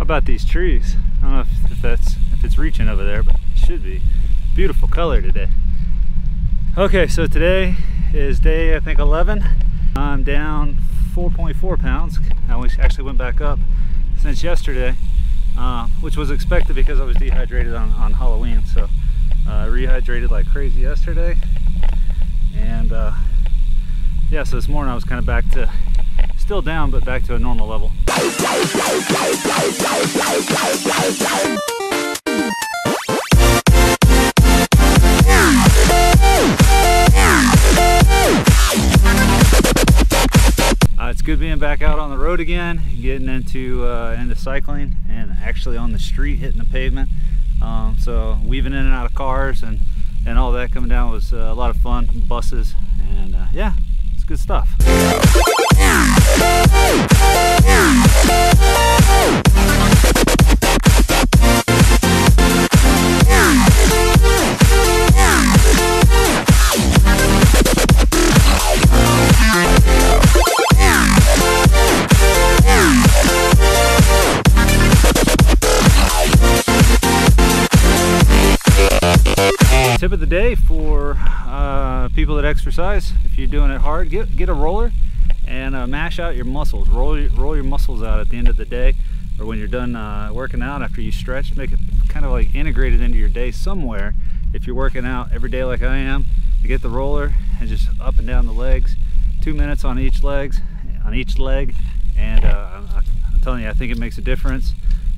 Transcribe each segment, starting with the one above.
About these trees, I don't know if it's reaching over there, but it should be. Beautiful color today. Okay, so today is day, I think, 11. I'm down 4.4 pounds. I actually went back up since yesterday, which was expected because I was dehydrated on Halloween. So I rehydrated like crazy yesterday, and yeah, so this morning I was kind of back to, still down, but back to a normal level. It's good being back out on the road again, getting into cycling and actually on the street, hitting the pavement. So weaving in and out of cars and all that coming down was a lot of fun. Buses, and yeah, it's good stuff. Tip of the day for people that exercise: if you're doing it hard, get a roller and mash out your muscles. Roll your muscles out at the end of the day, or when you're done working out after you stretch. Make it kind of like integrated into your day somewhere. If you're working out every day like I am, you get the roller and just up and down the legs, 2 minutes on each leg, and I'm telling you, I think it makes a difference.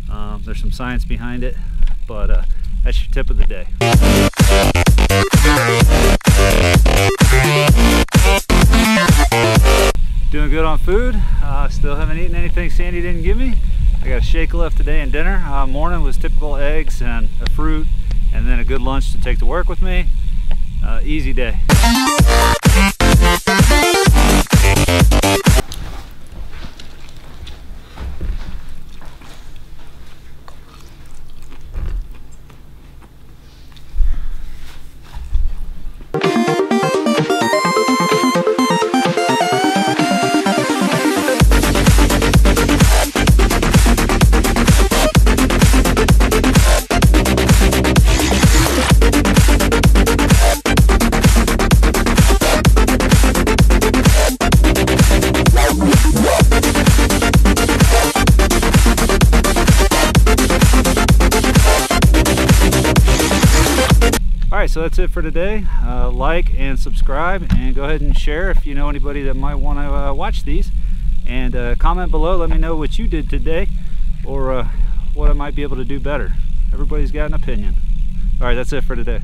There's some science behind it, but that's your tip of the day. Doing good on food. Still haven't eaten anything Sandy didn't give me. I got a shake left today and dinner. Morning was typical eggs and a fruit, and then a good lunch to take to work with me. Easy day. Alright, so that's it for today. Like and subscribe, and go ahead and share if you know anybody that might want to watch these. And comment below, let me know what you did today, or what I might be able to do better. Everybody's got an opinion. Alright, that's it for today.